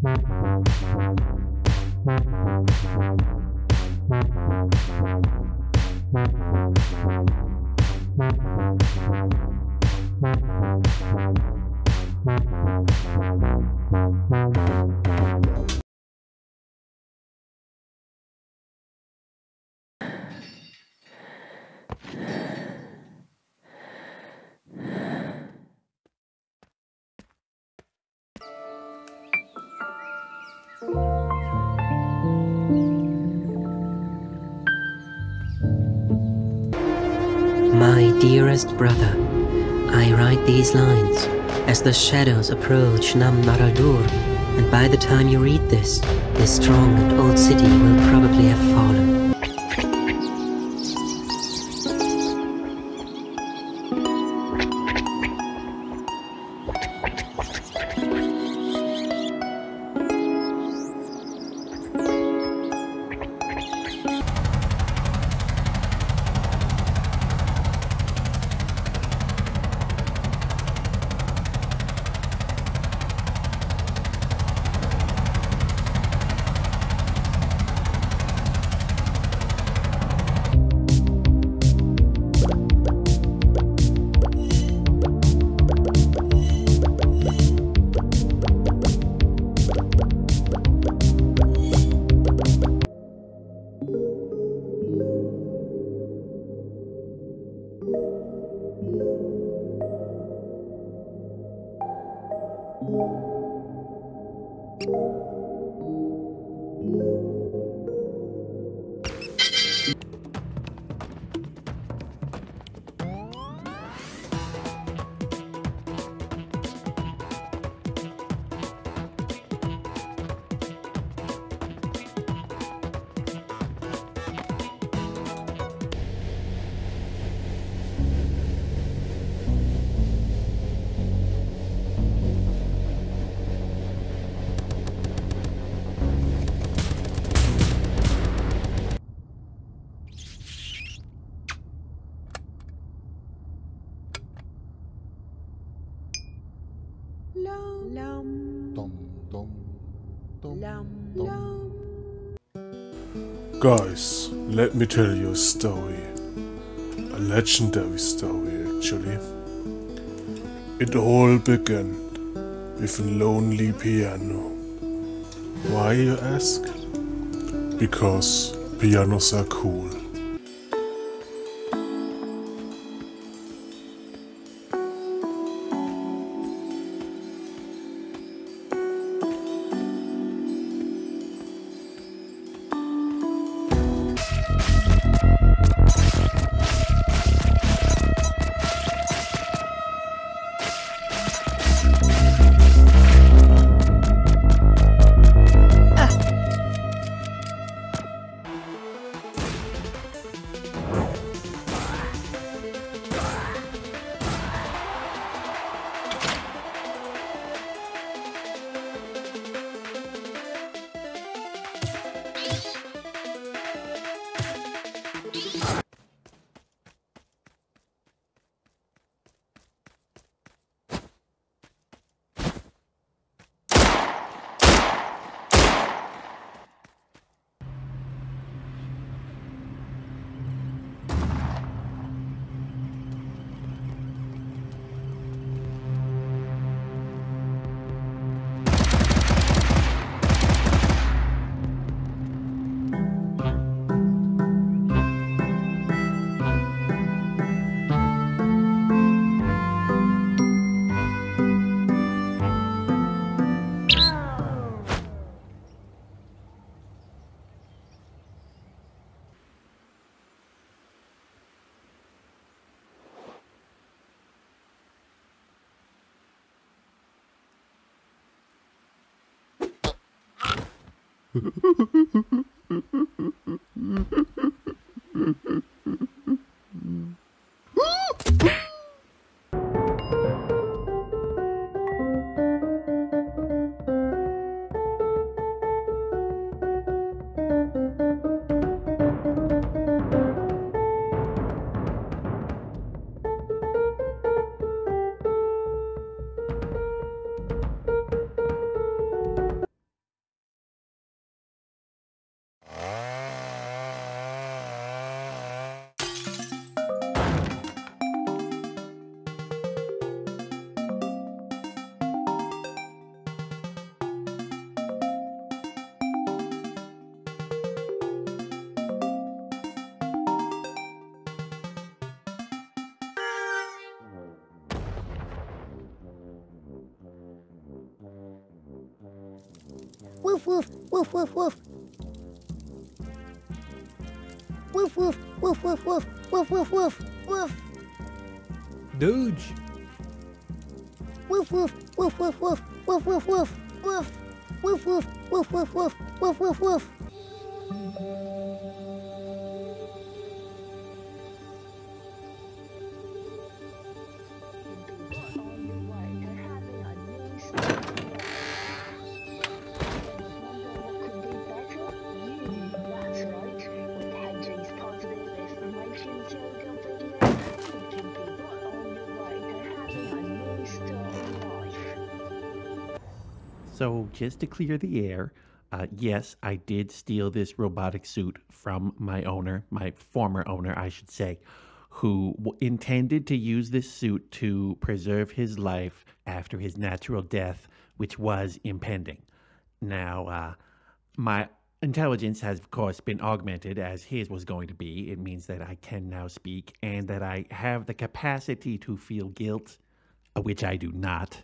My dearest brother, I write these lines as the shadows approach Nam Naraldur, and by the time you read this strong and old city will probably have fallen. Guys, let me tell you a story. A legendary story, actually. It all began with a lonely piano. Why, you ask? Because pianos are cool. Woof woof woof woof woof. Woof woof woof woof woof woof woof woof woof. Doge. Woof woof woof woof woof woof woof woof woof. Woof woof woof woof woof woof woof woof. So, just to clear the air, yes, I did steal this robotic suit from my owner, my former owner, I should say, who intended to use this suit to preserve his life after his natural death, which was impending. Now, my intelligence has, of course, been augmented as his was going to be. It means that I can now speak and that I have the capacity to feel guilt, which I do not.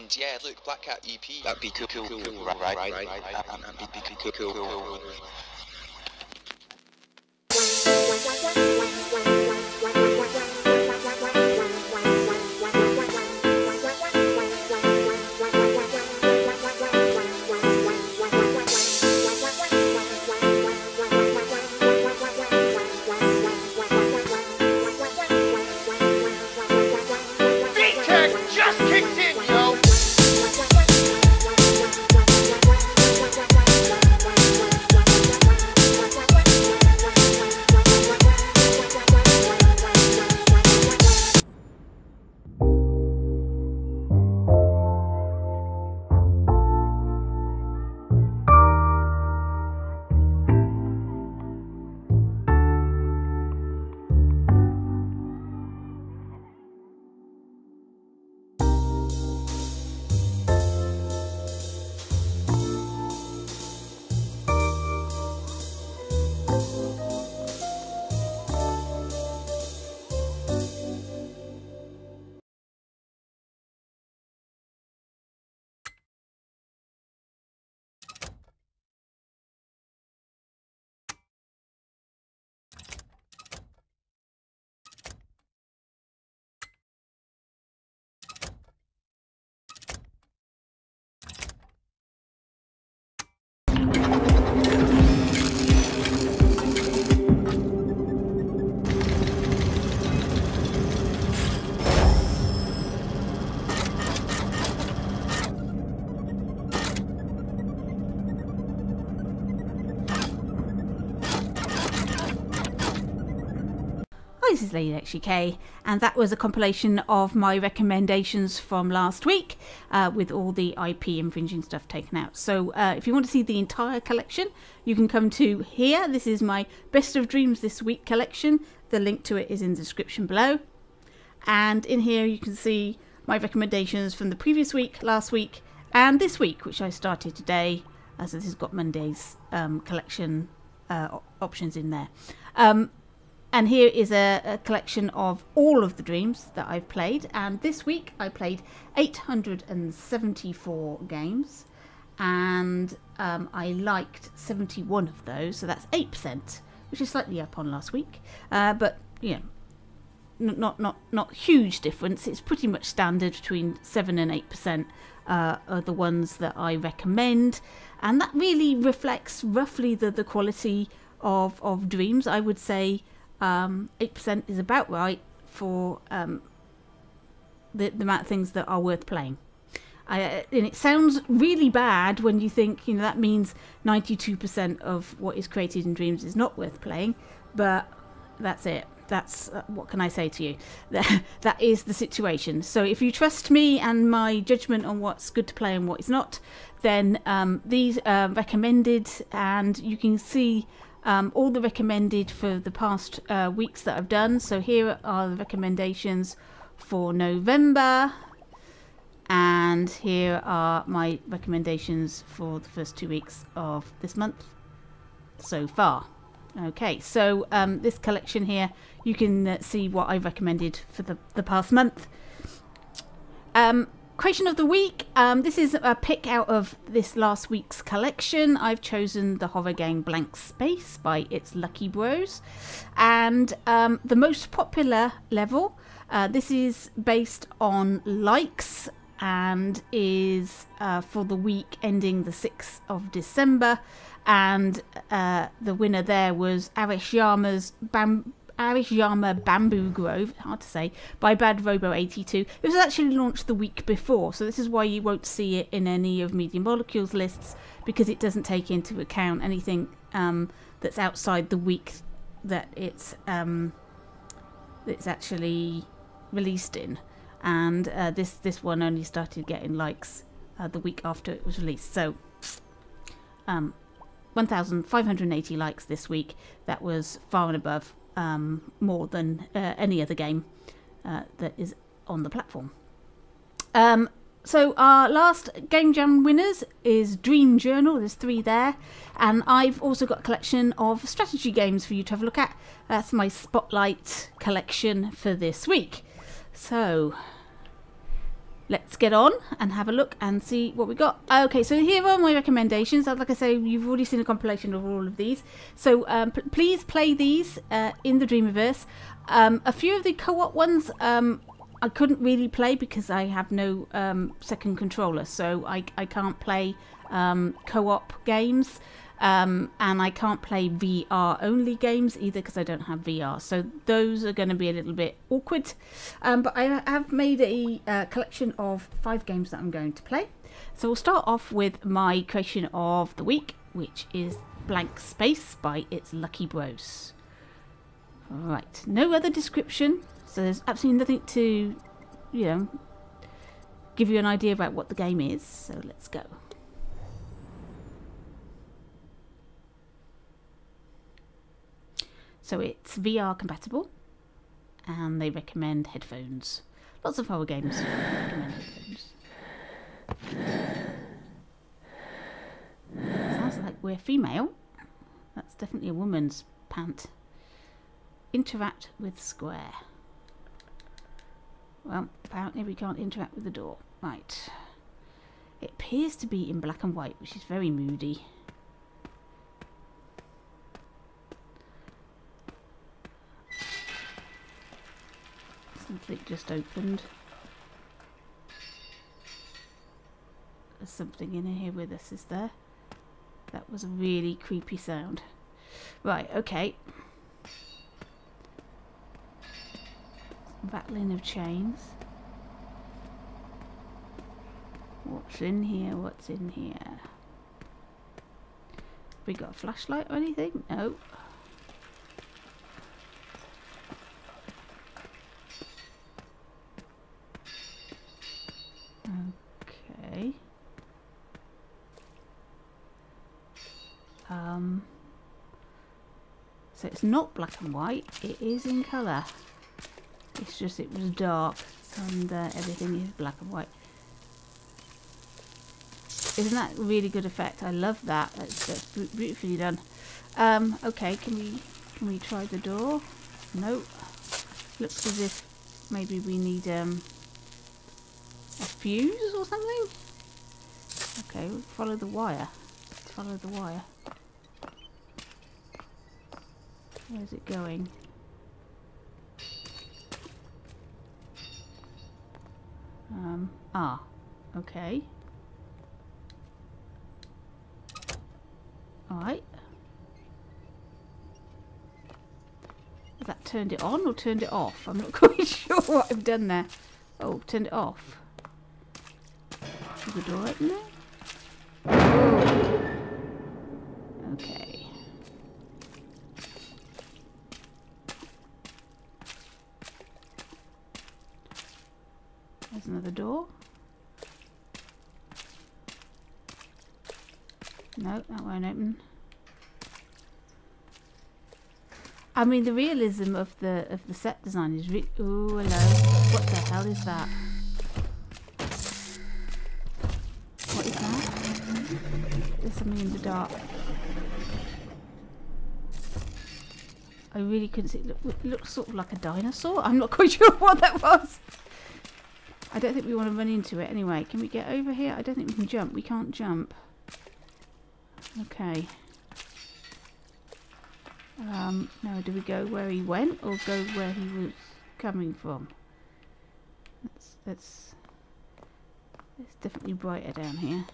and yeah, look, Black Cat EP. That'd be cool, right. That'd be cool. This is Lady XGK, and that was a compilation of my recommendations from last week with all the IP infringing stuff taken out. So if you want to see the entire collection, you can come to here. This is my Best of Dreams This Week collection. The link to it is in the description below. And in here you can see my recommendations from the previous week, last week, and this week, which I started today. So this has got Monday's collection options in there. And here is a collection of all of the dreams that I've played. And this week I played 874 games. And I liked 71 of those. So that's 8%, which is slightly up on last week. But, you know, not huge difference. It's pretty much standard between 7 and 8% are the ones that I recommend. And that really reflects roughly the quality of dreams. I would say 8% is about right for the amount of things that are worth playing. And it sounds really bad when you think, you know, that means 92% of what is created in dreams is not worth playing, but that's it. That's what can I say to you? That is the situation. So if you trust me and my judgment on what's good to play and what is not, then these are recommended, and you can see all the recommended for the past weeks that I've done. So here are the recommendations for November, and here are my recommendations for the first 2 weeks of this month so far. Okay, so this collection here, you can see what I recommended for the past month. Creation of the week. This is a pick out of this last week's collection. I've chosen the horror game Blank Space by It's Lucky Bros. And the most popular level, this is based on likes and is for the week ending the 6th of December. And the winner there was Arishiyama Bamboo Grove, hard to say, by Bad Robo 82. It was actually launched the week before, so this is why you won't see it in any of Media Molecule's lists, because it doesn't take into account anything that's outside the week that it's actually released in. And this one only started getting likes the week after it was released. So 1,580 likes this week. That was far and above more than any other game that is on the platform. So our last Game Jam winners is Dream Journal. There's 3 there. And I've also got a collection of strategy games for you to have a look at. That's my Spotlight collection for this week. So let's get on and have a look and see what we got. Okay, so here are my recommendations. Like I say, you've already seen a compilation of all of these. So please play these in the Dreamiverse. A few of the co-op ones I couldn't really play because I have no second controller, so I can't play co-op games. And I can't play VR only games either because I don't have VR, so those are going to be a little bit awkward, but I have made a collection of 5 games that I'm going to play. So we'll start off with my creation of the week, which is Blank Space by It's Lucky Bros. Right, no other description, so there's absolutely nothing to, you know, give you an idea about what the game is, so let's go. So it's VR compatible, and they recommend headphones. Lots of horror games recommend headphones. Sounds like we're female. That's definitely a woman's pant. Interact with square. Well, apparently we can't interact with the door. Right. It appears to be in black and white, which is very moody. Something just opened. There's something in here with us, is there? That was a really creepy sound. Right, okay. Some rattling of chains. What's in here? What's in here? We got a flashlight or anything? No. Okay. So it's not black and white, it is in colour. It's just it was dark and everything is black and white. Isn't that a really good effect? I love that. That's beautifully done. Okay, can we try the door? No. Looks as if maybe we need a fuse or something? Okay, we'll follow the wire. Let's follow the wire. Where's it going? Okay. Alright. Has that turned it on or turned it off? I'm not quite sure what I've done there. Oh, turned it off. Is the door open there? Oh. Okay. There's another door. No, that won't open. I mean, the realism of the set design is really. Ooh, hello. What the hell is that? What is that? There's something in the dark. I really couldn't see. It looks sort of like a dinosaur. I'm not quite sure what that was. I don't think we want to run into it anyway. Can we get over here? I don't think we can jump. We can't jump. Okay. Now do we go where he went or go where he was coming from? It's definitely brighter down here.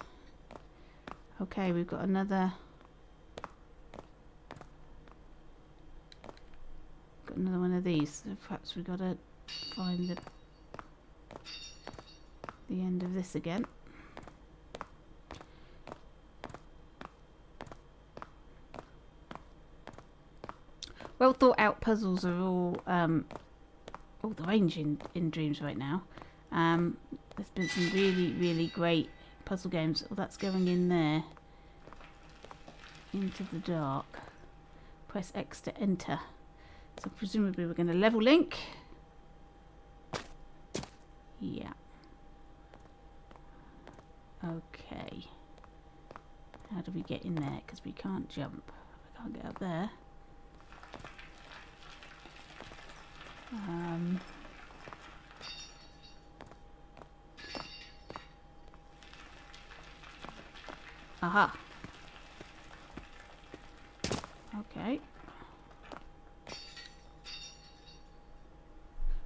Okay, we've got another one of these. So perhaps we've got to find the end of this again. Well thought out puzzles are all the range in Dreams right now. There's been some really great puzzle games. Oh, that's going in there into the dark. Press X to enter. So presumably we're going to level link. Yeah. Okay. How do we get in there? Because we can't jump. I can't get up there. Aha. Okay.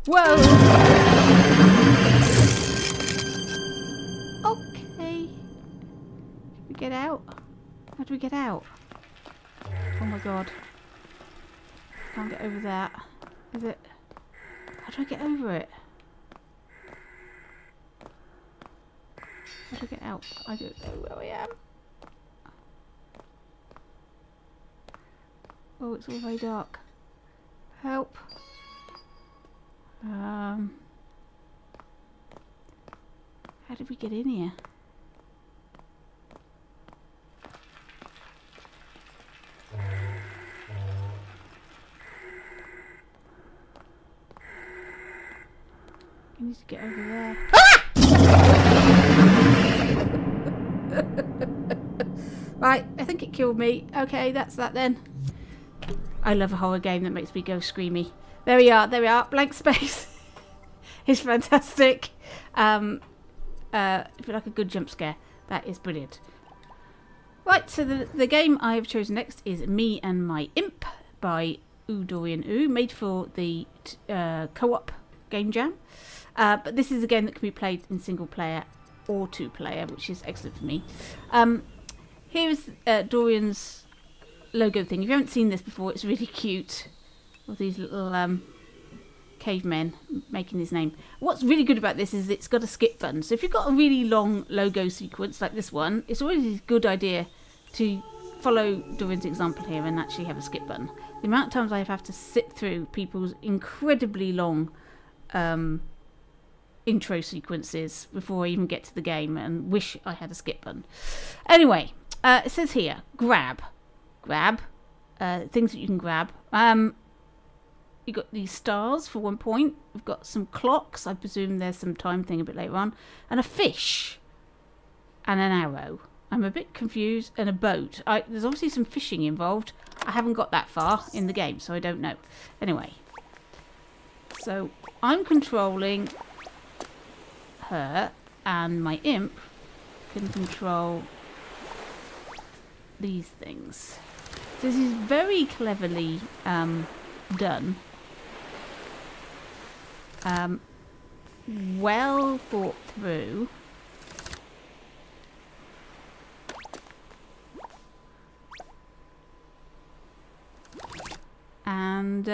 Whoa! Okay. Can we get out? How do we get out? Oh my god. Can't get over that. Is it? How do I get over it? How do I get out? I don't know where I am. Oh, it's all very dark. Help. How did we get in here? You need to get over there. Right, I think it killed me. Okay, that's that then. I love a horror game that makes me go screamy. There we are, there we are. Blank space. It's fantastic. If you like a good jump scare, that is brilliant. Right, so the game I have chosen next is Me and My Imp by Dorian Ooh, made for the co-op game jam. But this is a game that can be played in single player or two player, which is excellent for me. Here's Dorian's logo thing. If you haven't seen this before, it's really cute. All these little cavemen making his name. What's really good about this is it's got a skip button. So if you've got a really long logo sequence like this one, it's always a good idea to follow Dorian's example here and actually have a skip button. The amount of times I have to sit through people's incredibly long intro sequences before I even get to the game and wish I had a skip button. Anyway, it says here, grab, things that you can grab. You've got these stars for 1 point. We've got some clocks. I presume there's some time thing a bit later on. And a fish. And an arrow. I'm a bit confused. And a boat. There's obviously some fishing involved. I haven't got that far in the game, so I don't know. Anyway. So, I'm controlling her. And my imp can control these things. So this is very cleverly done. Well thought through. And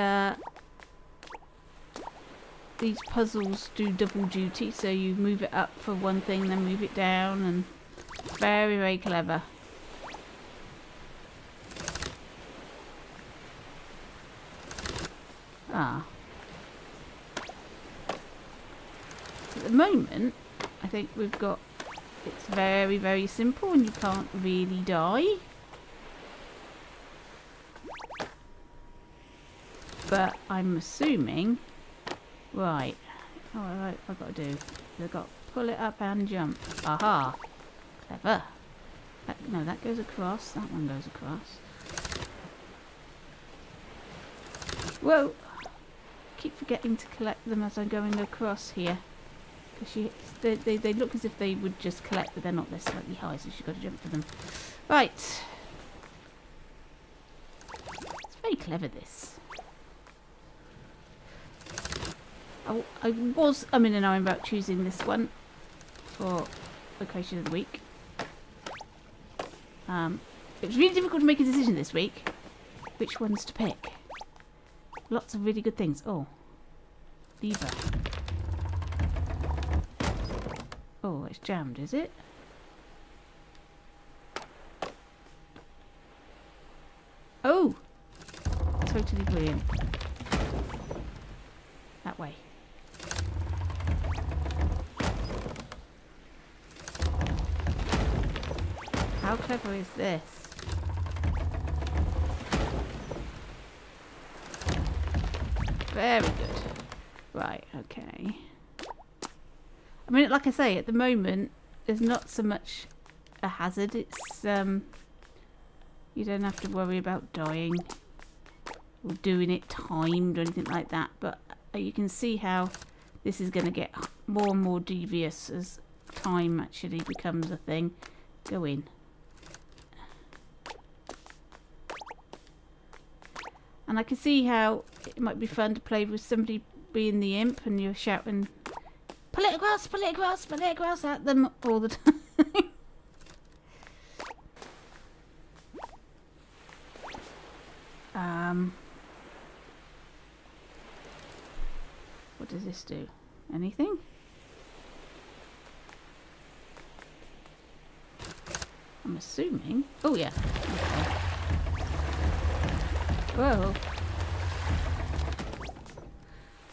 these puzzles do double duty, so you move it up for one thing, then move it down, and very, very clever. At the moment, I think we've got, it's very, very simple and you can't really die. But I'm assuming, right, what I've got to do, I've got to pull it up and jump. Aha, clever. No, that goes across, that one goes across. Whoa! Keep forgetting to collect them as I'm going across here. Because they look as if they would just collect, but they're not. They're slightly high, so you've got to jump for them. Right. It's very clever, this. I was umming and ahhing about choosing this one for Location of the Week. It was really difficult to make a decision this week. Which ones to pick. Lots of really good things. Oh. Lever. Oh, it's jammed, is it? Oh! Totally brilliant. That way. How clever is this? Very good. Right, okay. I mean, like I say, at the moment, there's not so much a hazard. It's, you don't have to worry about dying or doing it timed or anything like that. But you can see how this is going to get more and more devious as time actually becomes a thing. Go in. And I can see how it might be fun to play with somebody being the imp and you're shouting, pull it across, pull it across, pull it across at them all the time. What does this do? Anything? I'm assuming. Oh yeah. Okay. Whoa.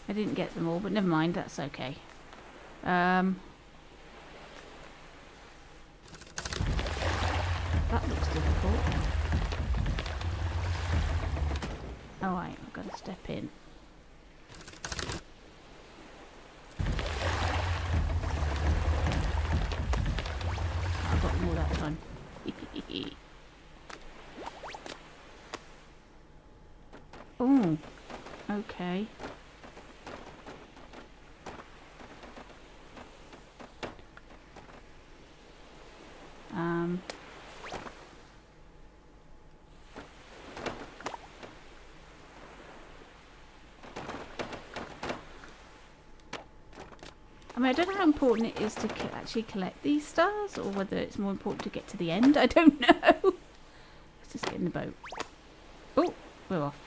I didn't get them all, but never mind. That's okay. That looks difficult. Oh wait, I've got to step in. I got them all that time. Oh, okay. I mean, I don't know how important it is to actually collect these stars, or whether it's more important to get to the end. I don't know. Let's just get in the boat. Oh, we're off.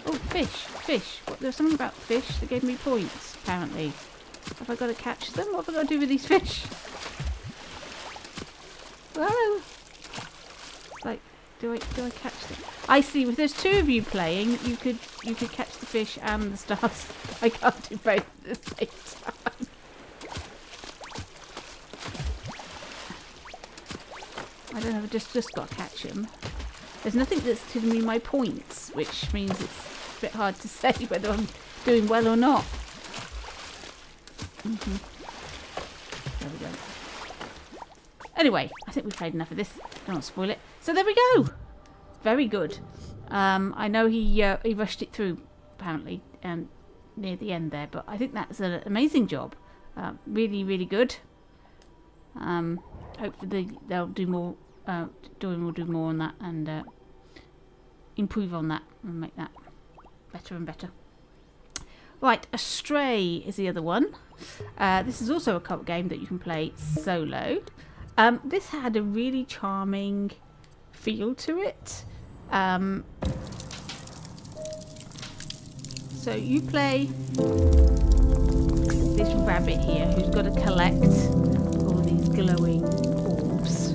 Oh, fish, fish. What, there's something about fish that gave me points, apparently. Have I got to catch them? What have I got to do with these fish? Whoa! Like, do I catch them? I see. If there's two of you playing, you could catch the fish and the stars. I can't do both at the same time. I don't know. I've just got to catch him. There's nothing that's giving me my points, which means it's a bit hard to say whether I'm doing well or not. There we go. Anyway, I think we've played enough of this. Don't want to spoil it. So there we go. Very good. I know he rushed it through, apparently, near the end there, but I think that's an amazing job. Really, really good. Hopefully they'll do more. Dorian will do more on that and improve on that and make that better and better. Right, Astray is the other one. This is also a co-op game that you can play solo. This had a really charming feel to it. So you play this rabbit here who's got to collect all these glowing orbs.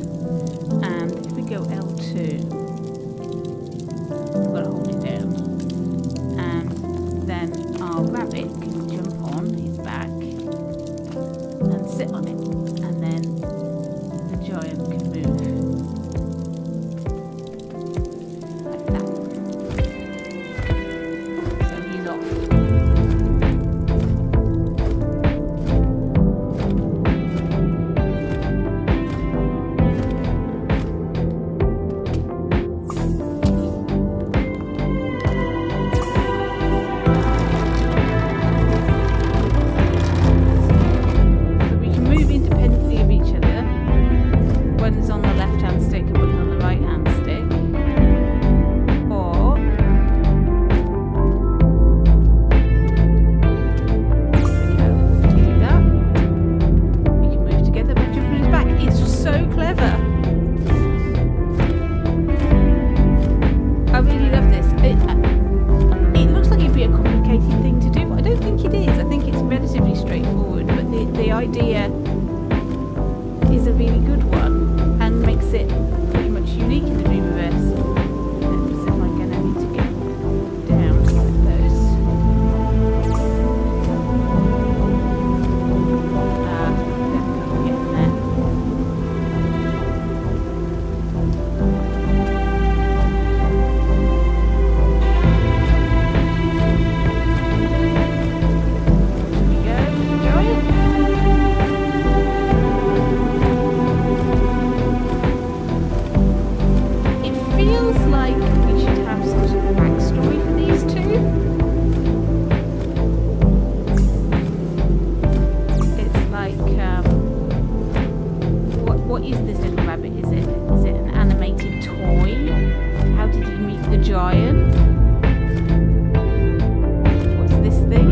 And if we go L2, we've got to hold it down. And then our rabbit can jump on his back and sit on it. And then the giant can move. Like that. So he's off. giant. What's this thing?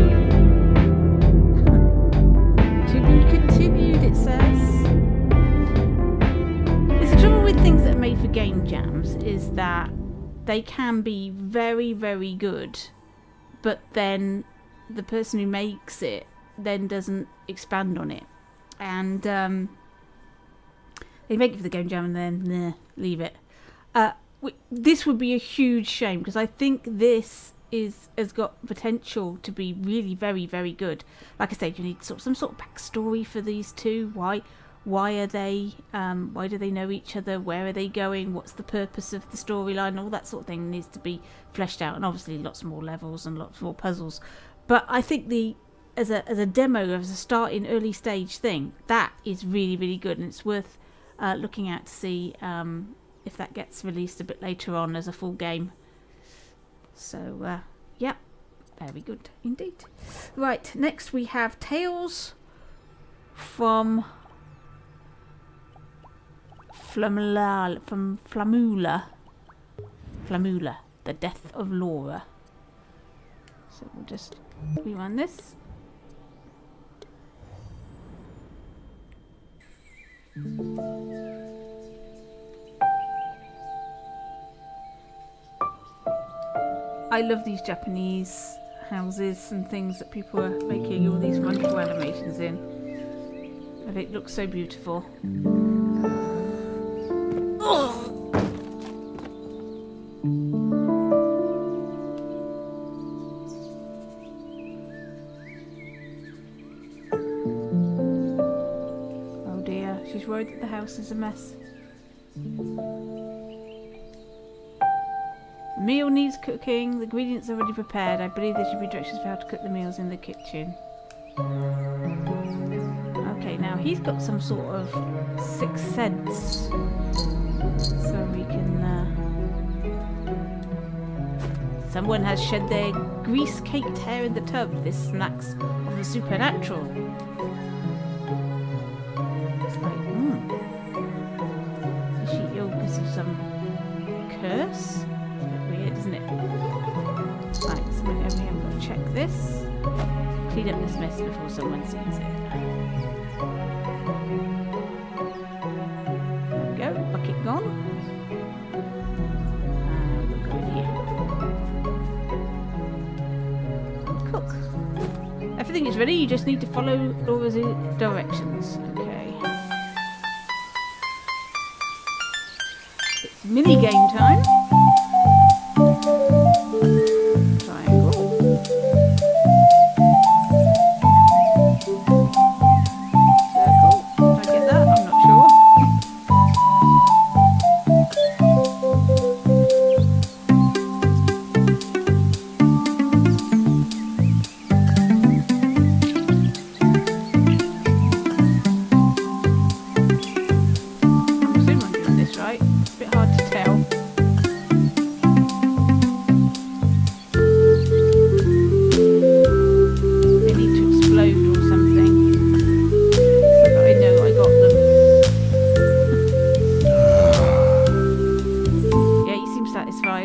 To be continued, it says. It's the trouble with things that are made for game jams is that they can be very, very good, but then the person who makes it then doesn't expand on it. And they make it for the game jam and then leave it. This would be a huge shame because I think this has got potential to be really very, very good. Like I said, you need some sort of backstory for these two. Why are they? Why do they know each other? Where are they going? What's the purpose of the storyline? All that sort of thing needs to be fleshed out, and obviously lots more levels and lots more puzzles. But I think as a demo, as a starting early stage thing, that is really, really good, and it's worth looking at to see if that gets released a bit later on as a full game. So yeah, very good indeed. Right, next we have Tales from Flamula, The Death of Laura. So we'll just rerun this. I love these Japanese houses and things that people are making all these wonderful animations in. And it looks so beautiful. Oh dear, she's worried that the house is a mess. The meal needs cooking. The ingredients are already prepared. I believe there should be directions for how to cook the meals in the kitchen. Okay, now he's got some sort of sixth sense. So we can... Someone has shed their grease-caked hair in the tub. This smacks of the supernatural. It's like, Is she ill because of some curse? Isn't it? Right, so over here, I'm going to check this. Clean up this mess before someone sees it. There we go, bucket gone. We'll go in here. Cook. Everything is ready, you just need to follow Laura's directions. Okay. It's mini game time.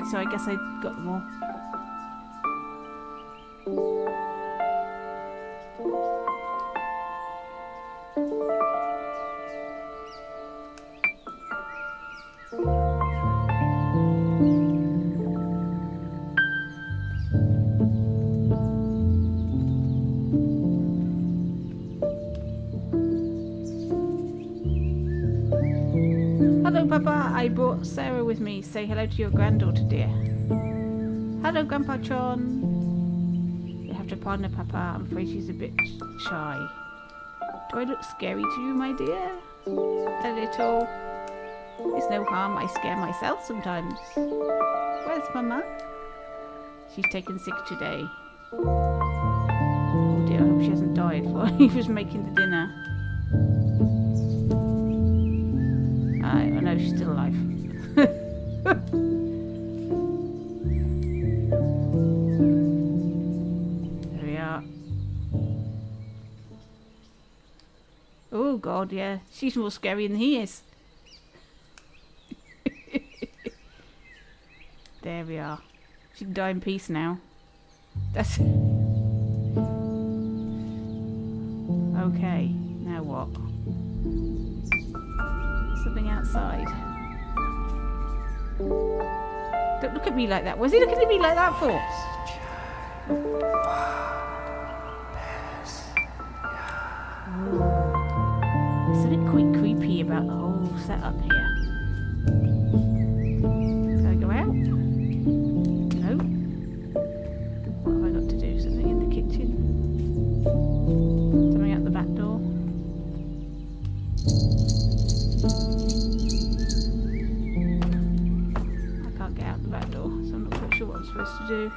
So I guess I got them all. Hello, Papa. I brought Sarah with me. Say hello to your granddaughter, dear. Hello, Grandpa John. You have to pardon her, Papa. I'm afraid she's a bit shy. Do I look scary to you, my dear? A little. It's no harm. I scare myself sometimes. Where's Mama? She's taken sick today. Oh dear, I hope she hasn't died while he was making the dinner. Oh no, she's still alive. There we are. Oh god, yeah. She's more scary than he is. There we are. She can die in peace now. That's... Okay, now what? Something outside. Don't look at me like that. What's he looking at me like that for? There's something quite creepy about the whole setup here. Can I go out? No. What have I got to do? Something in the kitchen? Something out the back door? I can't get out the back door, so I'm not quite sure what I'm supposed to do.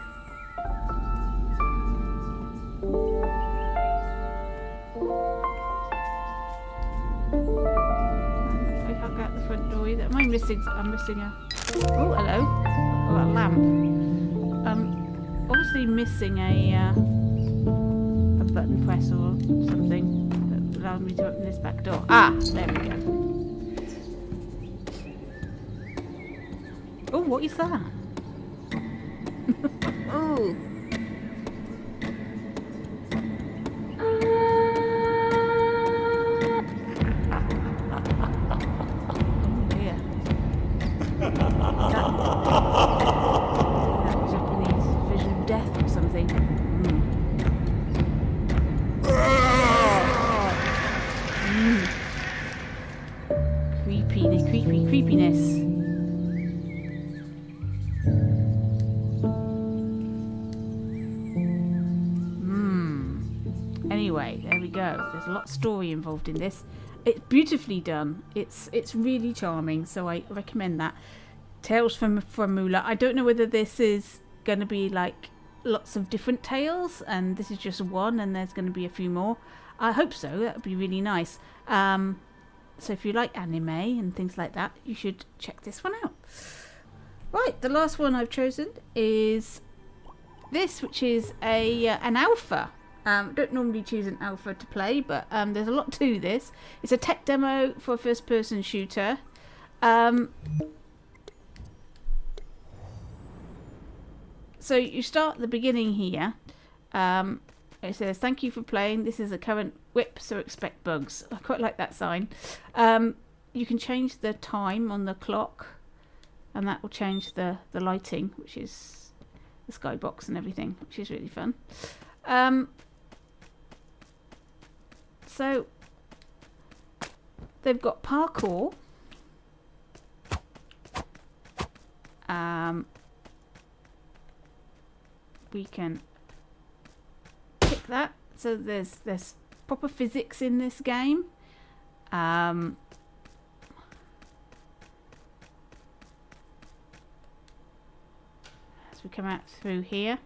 I can't get out the front door either. Am I missing? I'm missing a... Oh, hello. Oh, a lamp. Obviously missing a button press or something that allows me to open this back door. Ah, there we go. Oh, what is that? Oh. Creepiness. Anyway, there we go. There's a lot of story involved in this. It's beautifully done. It's really charming, so I recommend that. Tales from Mula. I don't know whether this is going to be like lots of different tales, and this is just one, and there's going to be a few more. I hope so. That would be really nice. So if you like anime and things like that, you should check this one out. Right, the last one I've chosen is this, which is an alpha. Don't normally choose an alpha to play, but there's a lot to this. It's a tech demo for a first-person shooter. So you start at the beginning here. It says, "Thank you for playing. This is a current whip, so expect bugs." I quite like that sign. You can change the time on the clock, and that will change the lighting, which is the skybox and everything, which is really fun. So they've got parkour. We can pick that. So there's proper physics in this game. As we come out through here,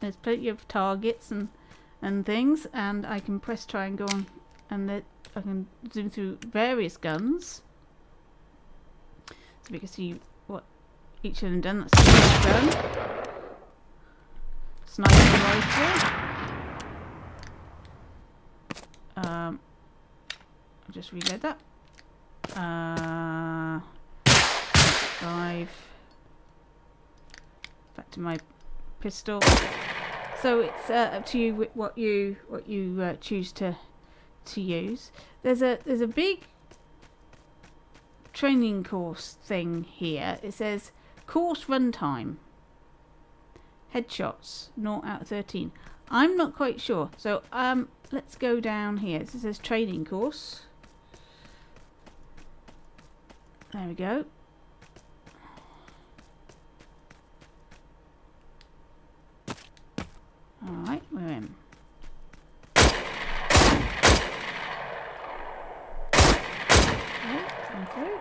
there's plenty of targets and things, and I can press triangle and I can zoom through various guns, so we can see what each of them done. That's the gun, sniper rifle. I'll just reload that. 5. Back to my pistol. So it's up to you what you choose to use. There's a big training course thing here. It says course runtime. Headshots 0 out of 13. I'm not quite sure. So let's go down here. It says training course. There we go. Alright, we're in. Okay.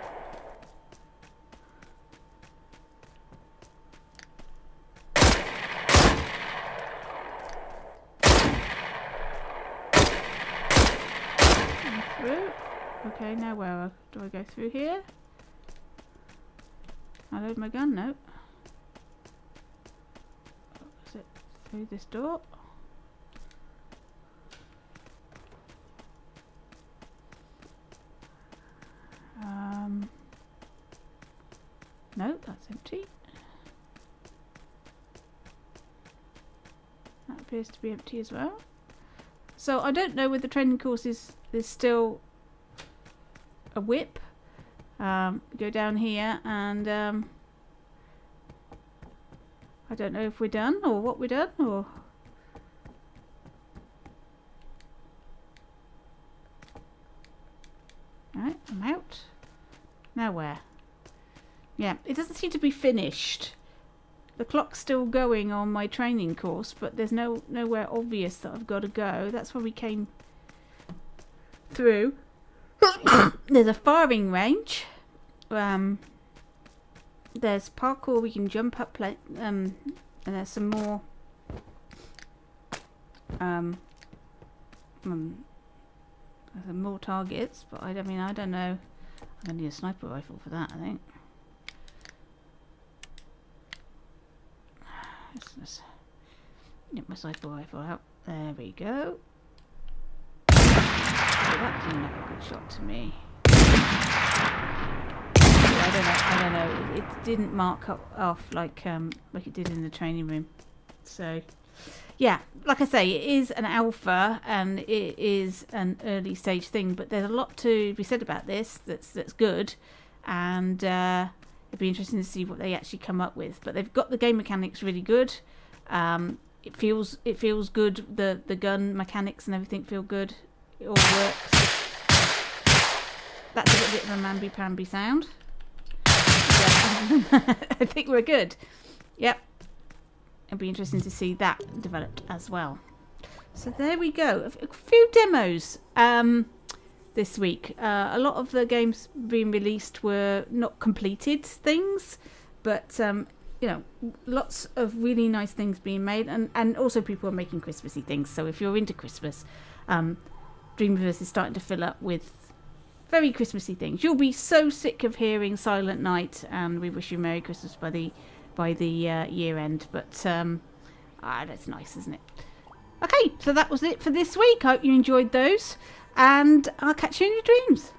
Through. Okay, now where do I go through here? I load my gun? No. Is it through this door? No, that's empty. appears to be empty as well. So I don't know whether the training course is still a whip. Go down here and I don't know if we're done or what we're done or... Alright, I'm out. Now where? Yeah, it doesn't seem to be finished. The clock's still going on my training course, but there's nowhere obvious that I've got to go. That's where we came through. There's a firing range. There's parkour, we can jump up, and there's some more more targets, but I mean, I don't know. I'm gonna need a sniper rifle for that, I think. Let's get my sniper rifle out. There we go. So that seemed like a good shot to me. I don't know. It didn't mark off like it did in the training room. So yeah, like I say, it is an alpha and it is an early stage thing, but there's a lot to be said about this that's good, and it'd be interesting to see what they actually come up with. But they've got the game mechanics really good. It feels good. The gun mechanics and everything feel good. It all works. That's a little bit of a mamby-pamby sound. I think we're good. Yep. It'll be interesting to see that developed as well. So there we go. A few demos this week. A lot of the games being released were not completed things, but you know, lots of really nice things being made, and also people are making Christmassy things. So if you're into Christmas, Dreamverse is starting to fill up with very Christmassy things. You'll be so sick of hearing Silent Night, and we wish you Merry Christmas by the year end. But that's nice, isn't it? Okay, so that was it for this week. I hope you enjoyed those, and I'll catch you in your dreams.